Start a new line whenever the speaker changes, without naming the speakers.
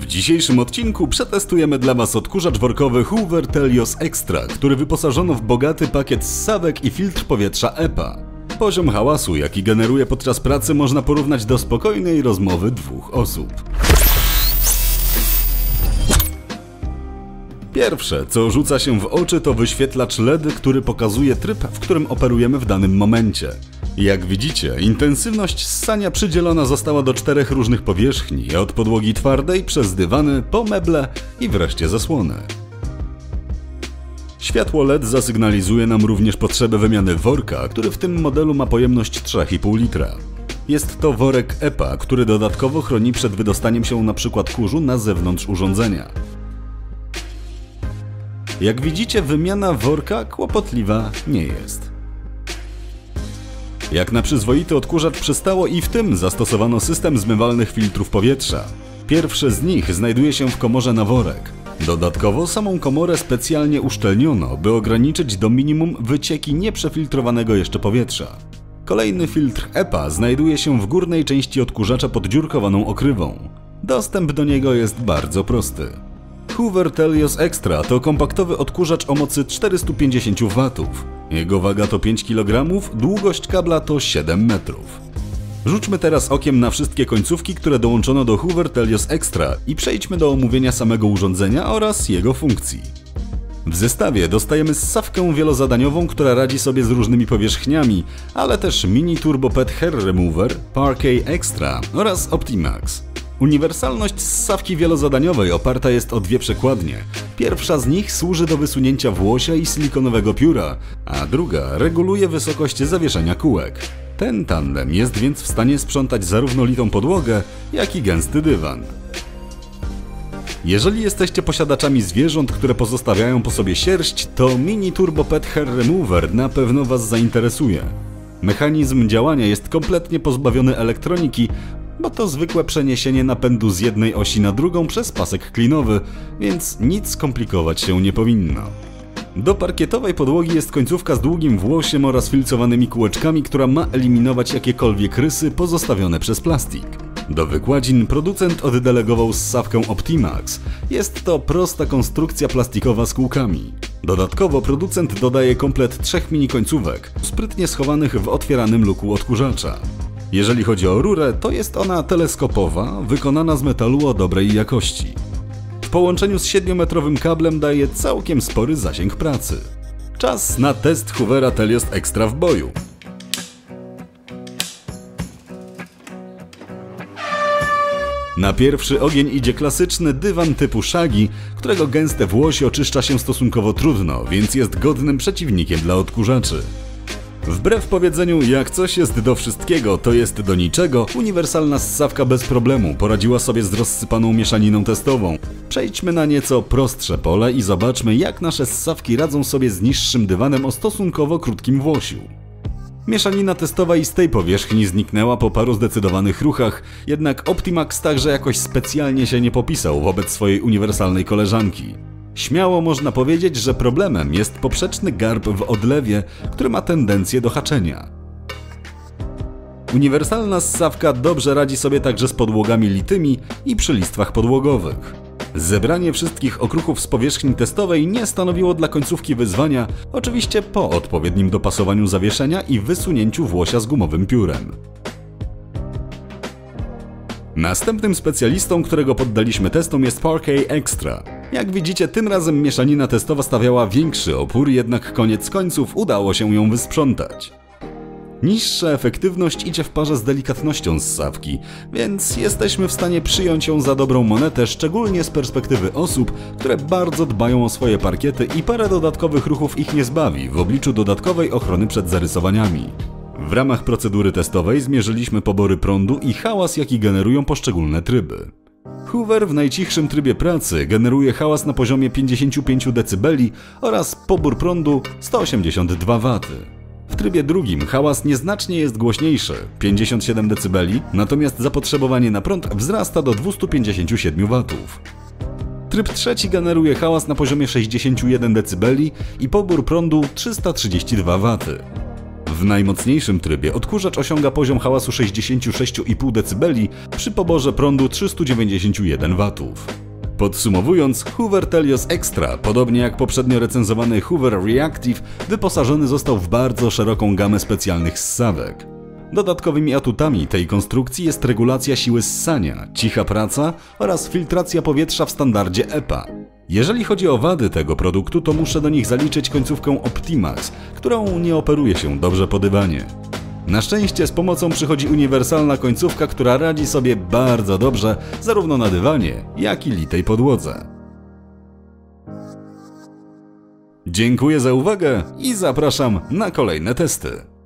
dzisiejszym odcinku przetestujemy dla Was odkurzacz workowy Hoover Telios Extra, który wyposażono w bogaty pakiet ssawek i filtr powietrza EPA. Poziom hałasu, jaki generuje podczas pracy, można porównać do spokojnej rozmowy dwóch osób. Pierwsze, co rzuca się w oczy, to wyświetlacz LED, który pokazuje tryb, w którym operujemy w danym momencie. Jak widzicie, intensywność ssania przydzielona została do 4 różnych powierzchni, od podłogi twardej, przez dywany, po meble i wreszcie zasłony. Światło LED zasygnalizuje nam również potrzebę wymiany worka, który w tym modelu ma pojemność 3,5 litra. Jest to worek EPA, który dodatkowo chroni przed wydostaniem się np. kurzu na zewnątrz urządzenia. Jak widzicie, wymiana worka kłopotliwa nie jest. Jak na przyzwoity odkurzacz przystało, i w tym zastosowano system zmywalnych filtrów powietrza. Pierwszy z nich znajduje się w komorze na worek. Dodatkowo samą komorę specjalnie uszczelniono, by ograniczyć do minimum wycieki nieprzefiltrowanego jeszcze powietrza. Kolejny filtr EPA znajduje się w górnej części odkurzacza pod dziurkowaną okrywą. Dostęp do niego jest bardzo prosty. Hoover Telios Extra to kompaktowy odkurzacz o mocy 450 W. Jego waga to 5 kg, długość kabla to 7 metrów. Rzućmy teraz okiem na wszystkie końcówki, które dołączono do Hoover Telios Extra i przejdźmy do omówienia samego urządzenia oraz jego funkcji. W zestawie dostajemy ssawkę wielozadaniową, która radzi sobie z różnymi powierzchniami, ale też mini turbo pet hair remover, Parquet Extra oraz Optimax. Uniwersalność ssawki wielozadaniowej oparta jest o dwie przekładnie. Pierwsza z nich służy do wysunięcia włosia i silikonowego pióra, a druga reguluje wysokość zawieszenia kółek. Ten tandem jest więc w stanie sprzątać zarówno litą podłogę, jak i gęsty dywan. Jeżeli jesteście posiadaczami zwierząt, które pozostawiają po sobie sierść, to mini turbo pet hair remover na pewno Was zainteresuje. Mechanizm działania jest kompletnie pozbawiony elektroniki, bo to zwykłe przeniesienie napędu z jednej osi na drugą przez pasek klinowy, więc nic skomplikować się nie powinno. Do parkietowej podłogi jest końcówka z długim włosiem oraz filcowanymi kółeczkami, która ma eliminować jakiekolwiek rysy pozostawione przez plastik. Do wykładzin producent oddelegował ssawkę Optimax. Jest to prosta konstrukcja plastikowa z kółkami. Dodatkowo producent dodaje komplet 3 mini końcówek, sprytnie schowanych w otwieranym luku odkurzacza. Jeżeli chodzi o rurę, to jest ona teleskopowa, wykonana z metalu o dobrej jakości. W połączeniu z 7-metrowym kablem daje całkiem spory zasięg pracy. Czas na test Hoovera Telios Extra w boju. Na pierwszy ogień idzie klasyczny dywan typu Shaggy, którego gęste włosie oczyszcza się stosunkowo trudno, więc jest godnym przeciwnikiem dla odkurzaczy. Wbrew powiedzeniu, jak coś jest do wszystkiego, to jest do niczego, uniwersalna ssawka bez problemu poradziła sobie z rozsypaną mieszaniną testową. Przejdźmy na nieco prostsze pole i zobaczmy, jak nasze ssawki radzą sobie z niższym dywanem o stosunkowo krótkim włosiu. Mieszanina testowa i z tej powierzchni zniknęła po paru zdecydowanych ruchach, jednak Optimax także jakoś specjalnie się nie popisał wobec swojej uniwersalnej koleżanki. Śmiało można powiedzieć, że problemem jest poprzeczny garb w odlewie, który ma tendencję do haczenia. Uniwersalna ssawka dobrze radzi sobie także z podłogami litymi i przy listwach podłogowych. Zebranie wszystkich okruchów z powierzchni testowej nie stanowiło dla końcówki wyzwania, oczywiście po odpowiednim dopasowaniu zawieszenia i wysunięciu włosia z gumowym piórem. Następnym specjalistą, którego poddaliśmy testom, jest Parquet Extra. Jak widzicie, tym razem mieszanina testowa stawiała większy opór, jednak koniec końców udało się ją wysprzątać. Niższa efektywność idzie w parze z delikatnością ssawki, więc jesteśmy w stanie przyjąć ją za dobrą monetę, szczególnie z perspektywy osób, które bardzo dbają o swoje parkiety i parę dodatkowych ruchów ich nie zbawi w obliczu dodatkowej ochrony przed zarysowaniami. W ramach procedury testowej zmierzyliśmy pobory prądu i hałas, jaki generują poszczególne tryby. Hoover w najcichszym trybie pracy generuje hałas na poziomie 55 dB oraz pobór prądu 182 W. W trybie drugim hałas nieznacznie jest głośniejszy, 57 dB, natomiast zapotrzebowanie na prąd wzrasta do 257 W. Tryb trzeci generuje hałas na poziomie 61 dB i pobór prądu 332 W. W najmocniejszym trybie odkurzacz osiąga poziom hałasu 66,5 dB przy poborze prądu 391 W. Podsumowując, Hoover Telios Extra, podobnie jak poprzednio recenzowany Hoover Reactive, wyposażony został w bardzo szeroką gamę specjalnych ssawek. Dodatkowymi atutami tej konstrukcji jest regulacja siły ssania, cicha praca oraz filtracja powietrza w standardzie EPA. Jeżeli chodzi o wady tego produktu, to muszę do nich zaliczyć końcówkę Optimax, którą nie operuje się dobrze po dywanie. Na szczęście z pomocą przychodzi uniwersalna końcówka, która radzi sobie bardzo dobrze zarówno na dywanie, jak i litej podłodze. Dziękuję za uwagę i zapraszam na kolejne testy.